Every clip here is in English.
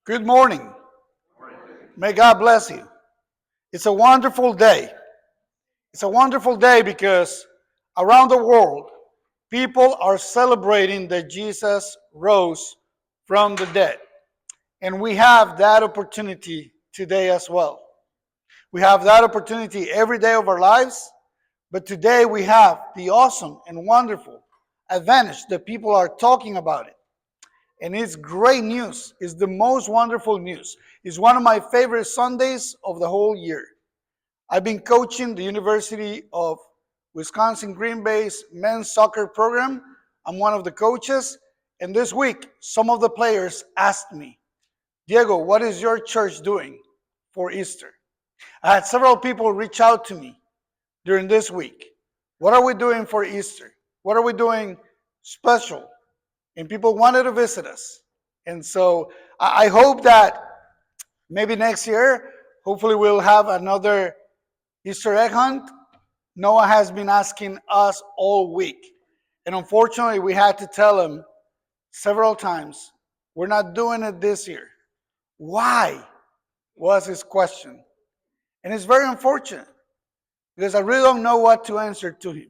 Good morning. May God bless you. It's a wonderful day. It's a wonderful day because around the world, people are celebrating that Jesus rose from the dead. And we have that opportunity today as well. We have that opportunity every day of our lives, but today we have the awesome and wonderful advantage that people are talking about it. And it's great news. It's the most wonderful news. It's one of my favorite Sundays of the whole year. I've been coaching the University of Wisconsin Green Bay's men's soccer program. I'm one of the coaches. And this week, some of the players asked me, Diego, what is your church doing for Easter? I had several people reach out to me during this week. What are we doing for Easter? What are we doing special? And people wanted to visit us. And so I hope that maybe next year, hopefully we'll have another Easter egg hunt. Noah has been asking us all week. And unfortunately, we had to tell him several times, we're not doing it this year. Why? Was his question. And it's very unfortunate because I really don't know what to answer to him.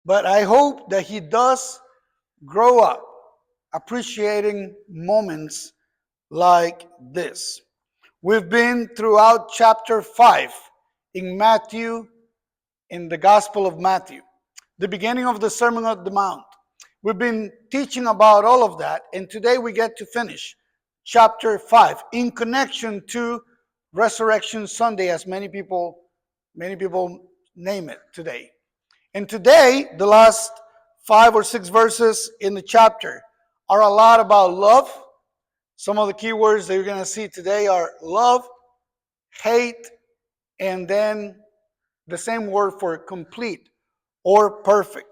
But I hope that he does grow up appreciating moments like this. We've been throughout chapter 5 in Matthew, in the Gospel of Matthew, the beginning of the Sermon on the Mount. We've been teaching about all of that, and today we get to finish chapter 5 in connection to Resurrection Sunday, as many people name it today. And today, the last 5 or 6 verses in the chapter are a lot about love. Some of the key words that you're going to see today are love, hate, and then the same word for complete or perfect.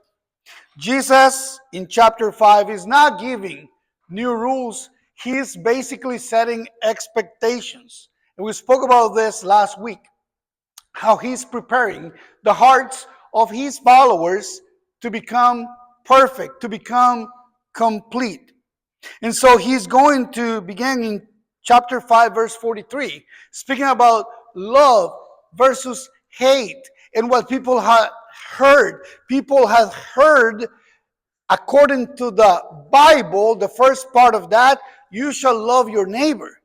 Jesus in chapter 5 is not giving new rules. He's basically setting expectations. And we spoke about this last week, how he's preparing the hearts of his followers to become perfect, to become complete. And so he's going to begin in chapter 5, verse 43, speaking about love versus hate and what people have heard. People have heard, according to the Bible, the first part of that, you shall love your neighbor.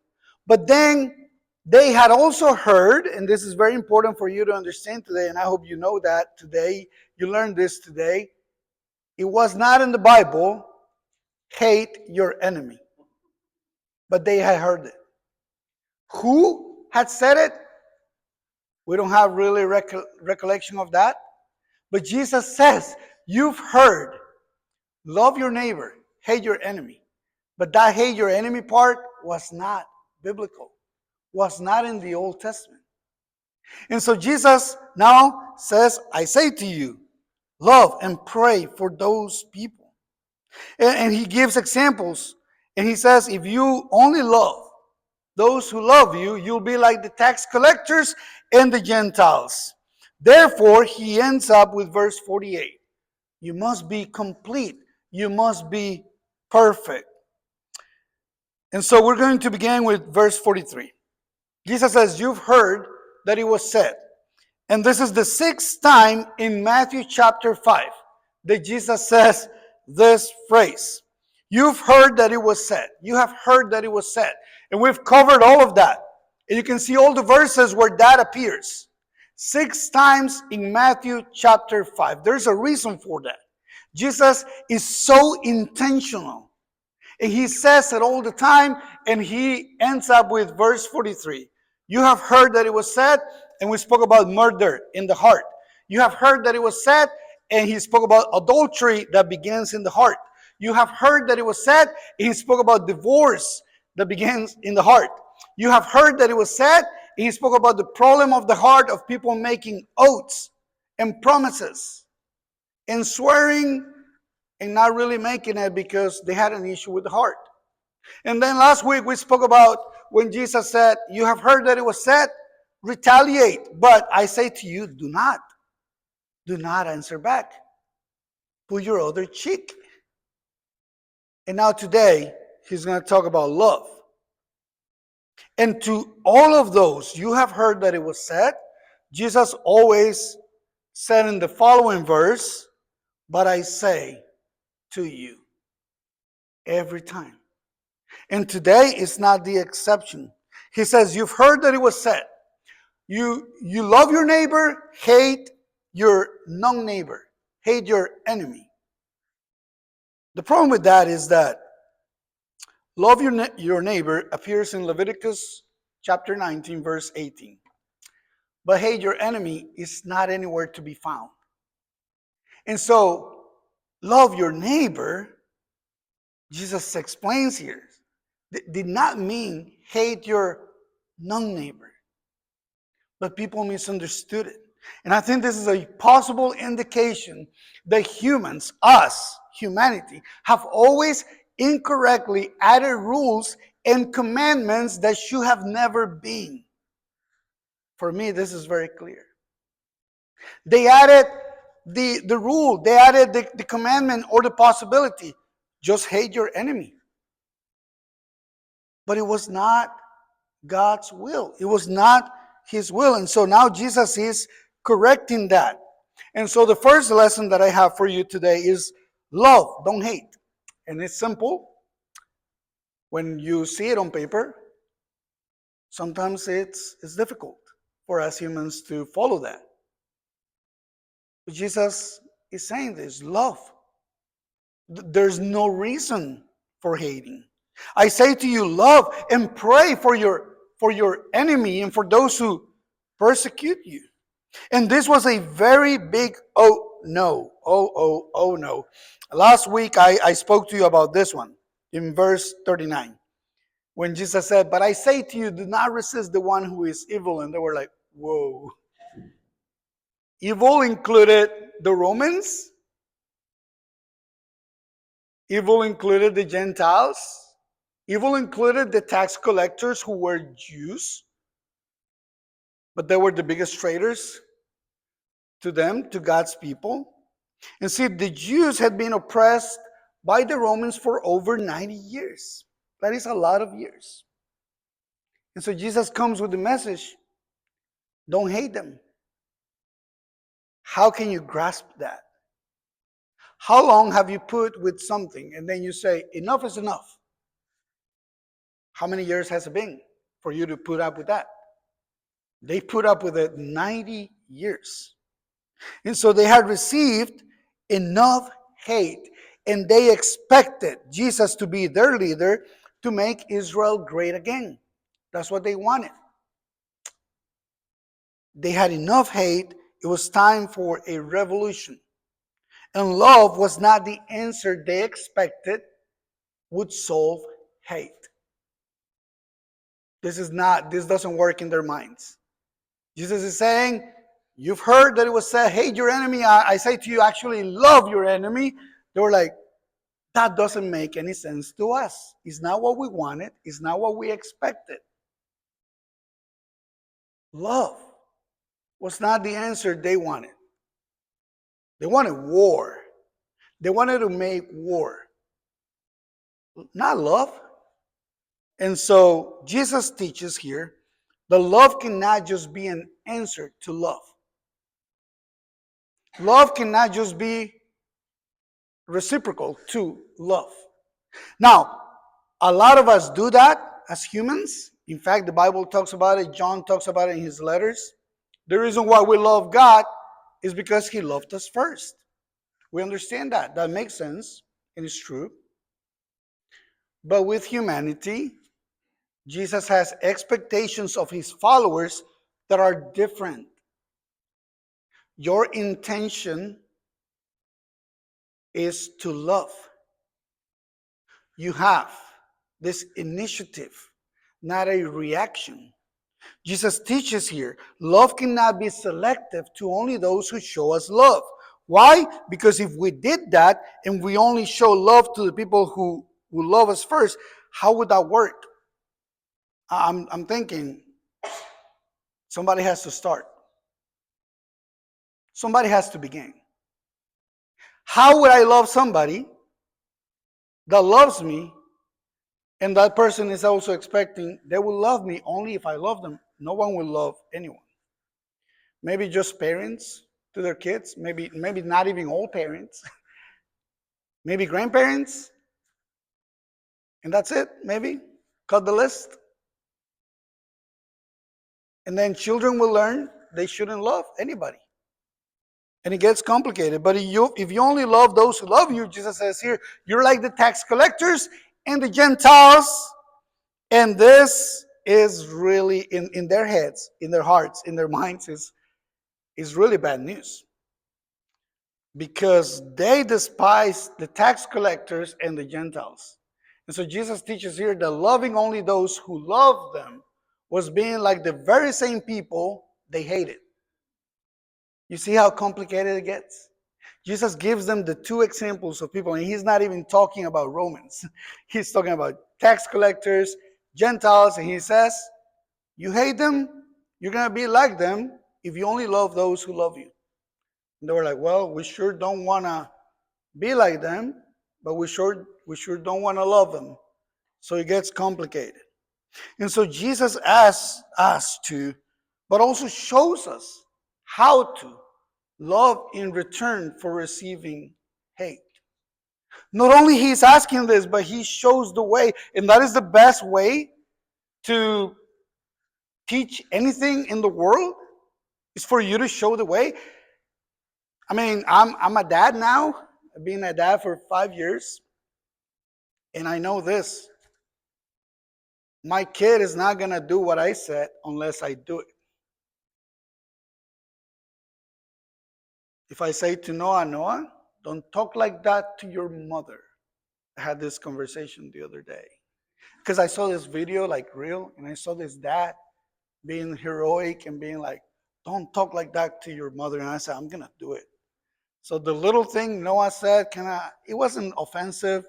But then they had also heard, and this is very important for you to understand today, and I hope you know that today, you learned this today. It was not in the Bible, hate your enemy. But they had heard it. Who had said it? We don't have really recollection of that. But Jesus says, you've heard, love your neighbor, hate your enemy. But that hate your enemy part was not biblical, was not in the Old Testament. And so Jesus now says, I say to you, love and pray for those people. And he gives examples. And he says, if you only love those who love you, you'll be like the tax collectors and the Gentiles. Therefore, he ends up with verse 48. You must be complete. You must be perfect. And so we're going to begin with verse 43. Jesus says, you've heard that it was said. And this is the 6th time in Matthew chapter 5 that Jesus says this phrase. You've heard that it was said. You have heard that it was said. And we've covered all of that. And you can see all the verses where that appears. 6 times in Matthew chapter 5. There's a reason for that. Jesus is so intentional. And he says it all the time. And he ends up with verse 43. You have heard that it was said. And we spoke about murder in the heart. You have heard that it was said. And he spoke about adultery that begins in the heart. You have heard that it was said. And he spoke about divorce that begins in the heart. You have heard that it was said. And he spoke about the problem of the heart of people making oaths and promises and swearing and not really making it because they had an issue with the heart. And then last week we spoke about when Jesus said, you have heard that it was said, retaliate. But I say to you, do not. Do not answer back. Put your other cheek. And now today, he's going to talk about love. And to all of those, you have heard that it was said, Jesus always said in the following verse, but I say to you, every time. And today is not the exception. He says, you've heard that it was said, you love your neighbor, hate your non-neighbor, hate your enemy. The problem with that is that love your neighbor appears in Leviticus chapter 19, verse 18. But hate your enemy is not anywhere to be found. And so, love your neighbor, Jesus explains here, did not mean hate your non-neighbor. But people misunderstood it. And I think this is a possible indication that humans, us, humanity, have always incorrectly added rules and commandments that should have never been. For me, this is very clear. They added the rule, they added the commandment or the possibility. Just hate your enemy. But it was not God's will. It was not His will. And so now Jesus is correcting that. And so the first lesson that I have for you today is love, don't hate. And it's simple. When you see it on paper, sometimes it's difficult for us humans to follow that. But Jesus is saying this, love. There's no reason for hating. I say to you, love and pray for your enemy and for those who persecute you. And this was a very big oh no. Oh no. Last week I spoke to you about this one in verse 39. When Jesus said, but I say to you, do not resist the one who is evil. And they were like, whoa. Evil included the Romans. Evil included the Gentiles. Evil included the tax collectors who were Jews. But they were the biggest traitors to them, to God's people. And see, the Jews had been oppressed by the Romans for over 90 years. That is a lot of years. And so Jesus comes with the message, don't hate them. How can you grasp that? How long have you put with something and then you say, enough is enough? How many years has it been for you to put up with that? They put up with it 90 years. And so they had received enough hate, and they expected Jesus to be their leader to make Israel great again. That's what they wanted. They had enough hate. It was time for a revolution. And love was not the answer they expected would solve hate. This doesn't work in their minds. Jesus is saying, you've heard that it was said, hate your enemy. I say to you, actually love your enemy. They were like, that doesn't make any sense to us. It's not what we wanted. It's not what we expected. Love was not the answer they wanted. They wanted war. They wanted to make war. Not love. And so Jesus teaches here that love cannot just be an answer to love. Love cannot just be reciprocal to love. Now, a lot of us do that as humans. In fact, the Bible talks about it. John talks about it in his letters. The reason why we love God is because He loved us first. We understand that. That makes sense, and it's true. But with humanity, Jesus has expectations of His followers that are different. Your intention is to love. You have this initiative, not a reaction. Jesus teaches here, love cannot be selective to only those who show us love. Why? Because if we did that and we only show love to the people who love us first, how would that work? I'm thinking somebody has to start. Somebody has to begin. How would I love somebody that loves me And that person is also expecting they will love me only if I love them. No one will love anyone. Maybe just parents to their kids, maybe not even all parents, maybe grandparents, and that's it, maybe. Cut the list. And then children will learn they shouldn't love anybody. And it gets complicated. But if you only love those who love you, Jesus says here, you're like the tax collectors and the Gentiles. And this is really in their heads, in their hearts, in their minds, is really bad news. Because they despise the tax collectors and the Gentiles. And so Jesus teaches here that loving only those who love them was being like the very same people they hated. You see how complicated it gets? Jesus gives them the two examples of people, and he's not even talking about Romans. He's talking about tax collectors, Gentiles, and he says, you hate them, you're going to be like them if you only love those who love you. And they were like, well, we sure don't want to be like them, but we sure don't want to love them. So it gets complicated. And so Jesus asks us to, but also shows us how to love in return for receiving hate. Not only he's asking this, but he shows the way. And that is the best way to teach anything in the world, is for you to show the way. I mean, I'm a dad now. I've been a dad for 5 years. And I know this. My kid is not going to do what I said unless I do it. If I say to Noah, don't talk like that to your mother. I had this conversation the other day. Because I saw this video, like real, and I saw this dad being heroic and being like, don't talk like that to your mother. And I said, I'm going to do it. So the little thing Noah said, it wasn't offensive,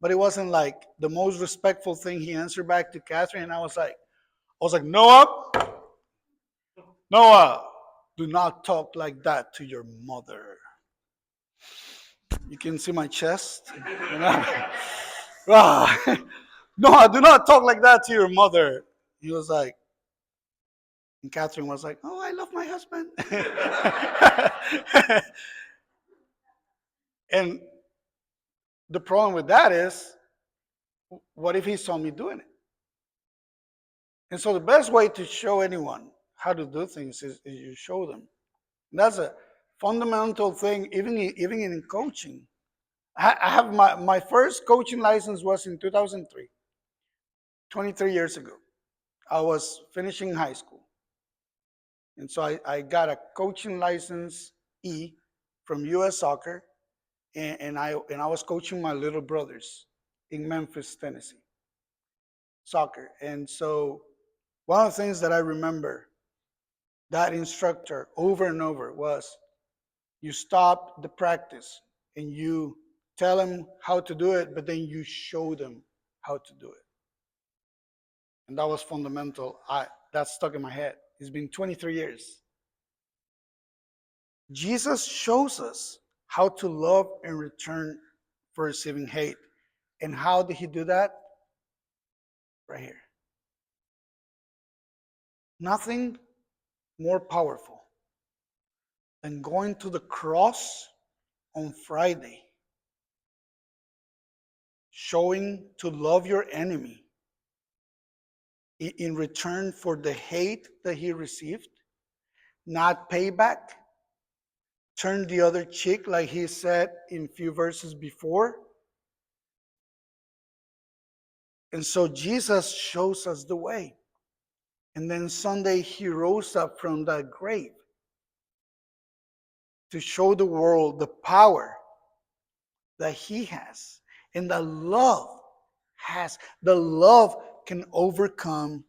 but it wasn't like the most respectful thing he answered back to Catherine. And I was like, Noah, do not talk like that to your mother. You can see my chest. Noah, do not talk like that to your mother. He was like, and Catherine was like, oh, I love my husband. And the problem with that is, what if he saw me doing it? And so the best way to show anyone how to do things is you show them. And that's a fundamental thing, even in coaching. I have my first coaching license was in 2003, 23 years ago. I was finishing high school. And so I got a coaching license E from U.S. Soccer, and I was coaching my little brothers in Memphis, Tennessee, soccer. And so one of the things that I remember that instructor over and over was, you stop the practice and you tell them how to do it, but then you show them how to do it. And that was fundamental. That stuck in my head. It's been 23 years. Jesus shows us how to love in return for receiving hate. And how did he do that? Right here. Nothing more powerful than going to the cross on Friday, showing to love your enemy in return for the hate that he received, not payback, turn the other cheek like he said in a few verses before. And so Jesus shows us the way. And then Sunday he rose up from that grave to show the world the power that he has and that love has. The love can overcome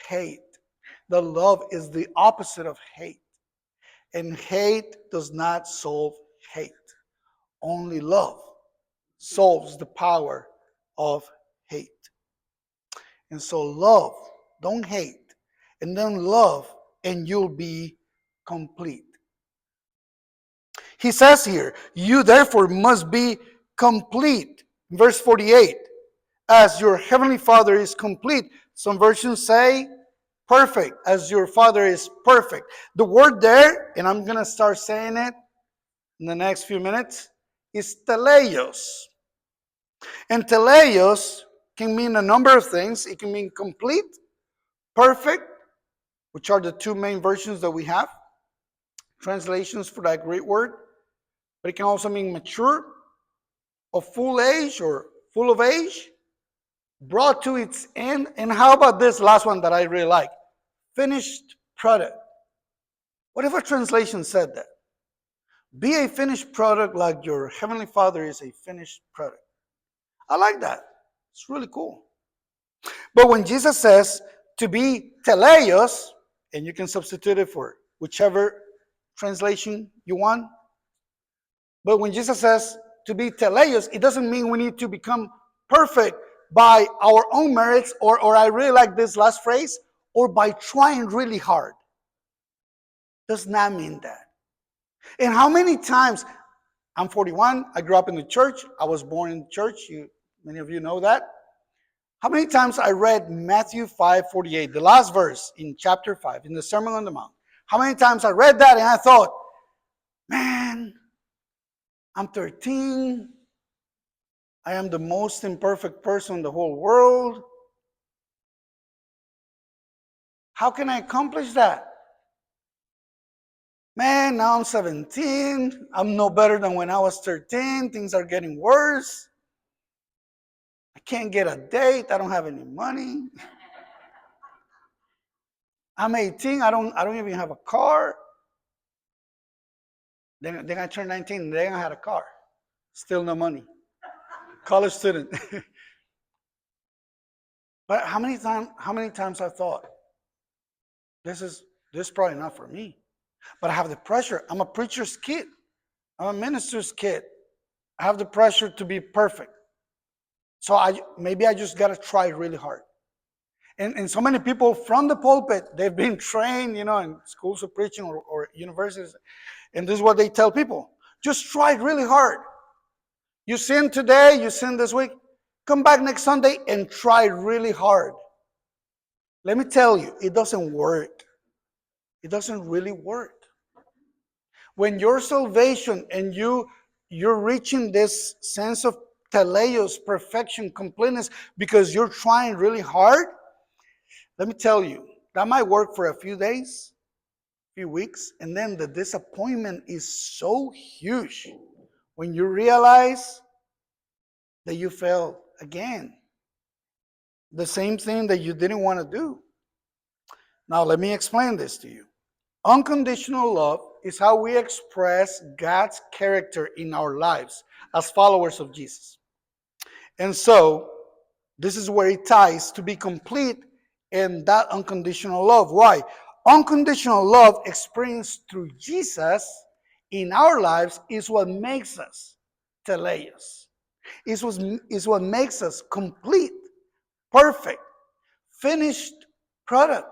hate. The love is the opposite of hate. And hate does not solve hate. Only love solves the power of hate. And so love, don't hate. And then love, and you'll be complete. He says here, you therefore must be complete. Verse 48. as your heavenly Father is complete. Some versions say perfect, as your Father is perfect. The word there, and I'm going to start saying it in the next few minutes, is teleios. And teleios can mean a number of things. It can mean complete, perfect, which are the two main versions that we have, translations for that great word. But it can also mean mature, of full age or full of age, brought to its end. And how about this last one that I really like? Finished product. What if a translation said that? Be a finished product like your heavenly Father is a finished product. I like that. It's really cool. But when Jesus says to be teleios, and you can substitute it for whichever translation you want, but when Jesus says to be teleios, it doesn't mean we need to become perfect by our own merits, or I really like this last phrase, or by trying really hard. Does not mean that. And how many times, I'm 41, I grew up in the church, I was born in the church, many of you know that. How many times I read Matthew 5:48, the last verse in chapter 5, in the Sermon on the Mount. How many times I read that and I thought, man, I'm 13, I am the most imperfect person in the whole world. How can I accomplish that? Man, now I'm 17, I'm no better than when I was 13, things are getting worse. I can't get a date, I don't have any money. I'm 18, I don't even have a car. Then I turned 19, then I had a car. Still no money. College student. But how many times I thought, this is probably not for me. But I have the pressure. I'm a preacher's kid. I'm a minister's kid. I have the pressure to be perfect. So maybe I just gotta try really hard. And so many people from the pulpit, they've been trained, in schools of preaching or universities, and this is what they tell people. Just try really hard. You sin today, you sin this week, come back next Sunday and try really hard. Let me tell you, it doesn't work. It doesn't really work. When your salvation and you're reaching this sense of teleios, perfection, completeness, because you're trying really hard, let me tell you, that might work for a few days, few weeks, and then the disappointment is so huge when you realize that you failed again. The same thing that you didn't want to do. Now, let me explain this to you. Unconditional love is how we express God's character in our lives as followers of Jesus. And so, this is where it ties to be complete in that unconditional love. Why? Unconditional love experienced through Jesus in our lives is what makes us teleios. Is what makes us complete, perfect, finished product.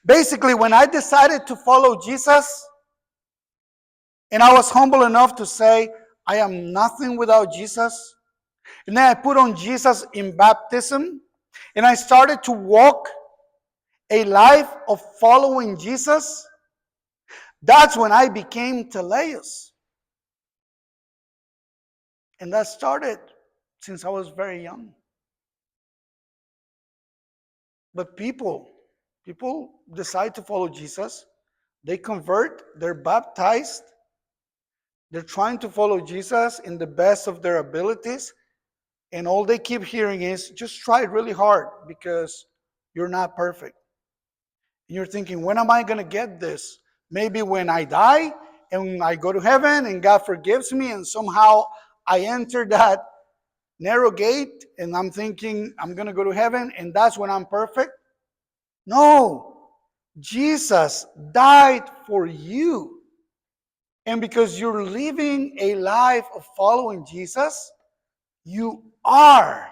Basically, when I decided to follow Jesus, and I was humble enough to say, I am nothing without Jesus, and then I put on Jesus in baptism, and I started to walk a life of following Jesus, that's when I became teleios. And that started since I was very young. But people decide to follow Jesus. They convert, they're baptized. They're trying to follow Jesus in the best of their abilities. And all they keep hearing is, just try really hard because you're not perfect. And you're thinking, when am I going to get this? Maybe when I die and I go to heaven and God forgives me and somehow I enter that narrow gate and I'm thinking I'm going to go to heaven and that's when I'm perfect. No, Jesus died for you. And because you're living a life of following Jesus, you are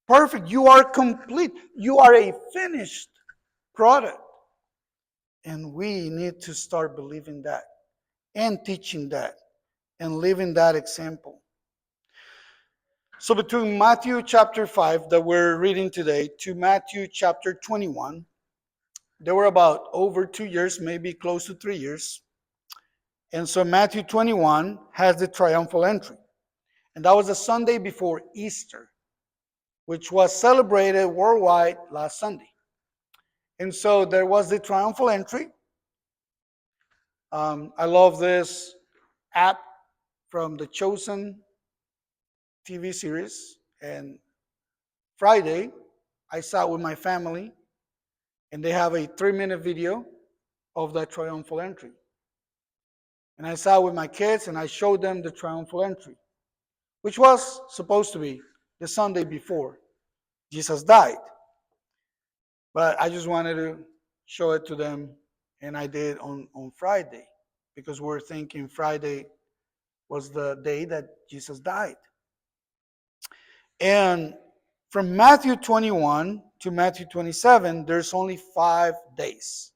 perfect. You are complete. You are a finished product. And we need to start believing that and teaching that and living that example. So between Matthew chapter 5 that we're reading today to Matthew chapter 21, there were about over 2 years, maybe close to 3 years. And so Matthew 21 has the triumphal entry. And that was the Sunday before Easter, which was celebrated worldwide last Sunday. And so there was the triumphal entry. I love this app from the Chosen TV series. And Friday, I sat with my family, and they have a 3-minute video of that triumphal entry. And I sat with my kids, and I showed them the triumphal entry, which was supposed to be the Sunday before Jesus died. But I just wanted to show it to them, and I did on Friday, because we're thinking Friday was the day that Jesus died. And from Matthew 21 to Matthew 27, there's only 5 days.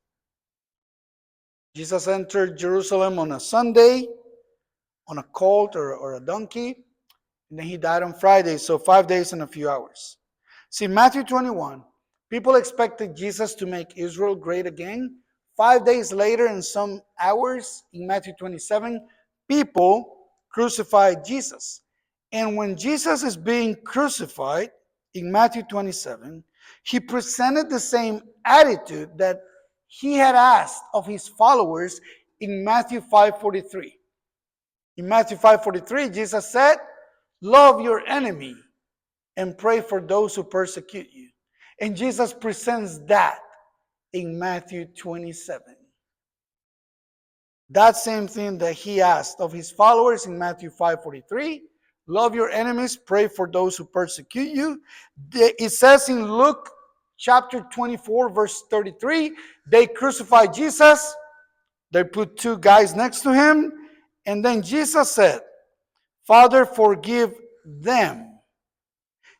Jesus entered Jerusalem on a Sunday, on a colt or a donkey, and then he died on Friday, so 5 days and a few hours. See, Matthew 21, people expected Jesus to make Israel great again. 5 days later and some hours in Matthew 27, people crucified Jesus. And when Jesus is being crucified in Matthew 27, he presented the same attitude that he had asked of his followers in Matthew 5:43. In Matthew 5:43, Jesus said, "Love your enemy and pray for those who persecute you." And Jesus presents that in Matthew 27. That same thing that he asked of his followers in Matthew 5:43, love your enemies, pray for those who persecute you. It says in Luke chapter 24, verse 33, they crucified Jesus. They put 2 guys next to him. And then Jesus said, "Father, forgive them."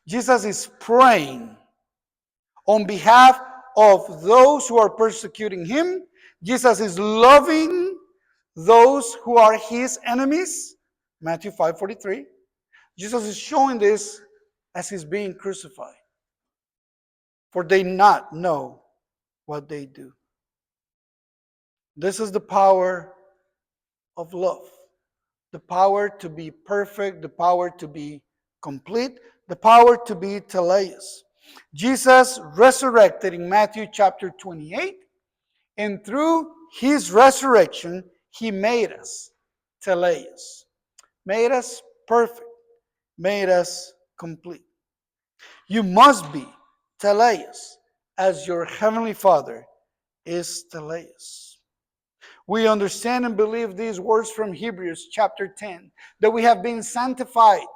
Jesus is praying on behalf of those who are persecuting him. Jesus is loving those who are his enemies. Matthew 5:43. Jesus is showing this as he's being crucified. For they not know what they do. This is the power of love. The power to be perfect, the power to be complete, the power to be teleos. Jesus resurrected in Matthew chapter 28, and through his resurrection, he made us teleos, made us perfect, made us complete. You must be teleos as your heavenly Father is teleos. We understand and believe these words from Hebrews chapter 10, that we have been sanctified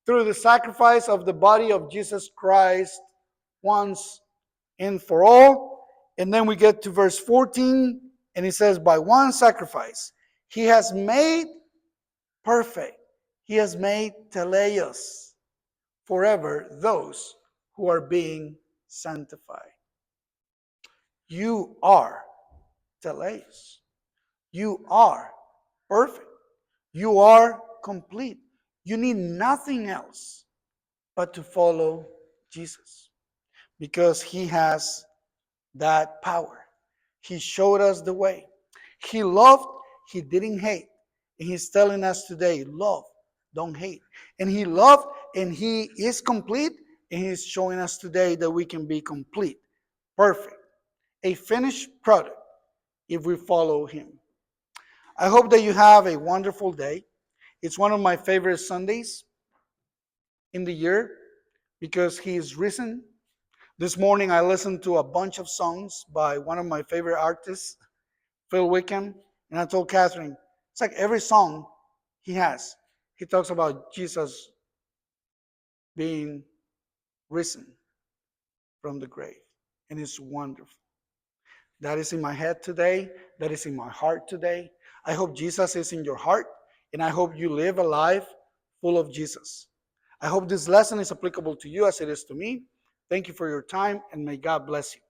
through the sacrifice of the body of Jesus Christ once and for all. And then we get to verse 14, and it says, by one sacrifice, he has made perfect, he has made teleos forever those who are being sanctified. You are teleos. You are perfect. You are complete. You need nothing else but to follow Jesus, because he has that power. He showed us the way. He loved, he didn't hate. And he's telling us today, love, don't hate. And he loved, and he is complete, and he's showing us today that we can be complete, perfect, a finished product if we follow him. I hope that you have a wonderful day. It's one of my favorite Sundays in the year because he is risen. This morning I listened to a bunch of songs by one of my favorite artists, Phil Wickham, and I told Catherine, it's like every song he has, he talks about Jesus being risen from the grave, and it's wonderful. That is in my head today. That is in my heart today. I hope Jesus is in your heart, and I hope you live a life full of Jesus. I hope this lesson is applicable to you as it is to me. Thank you for your time, and may God bless you.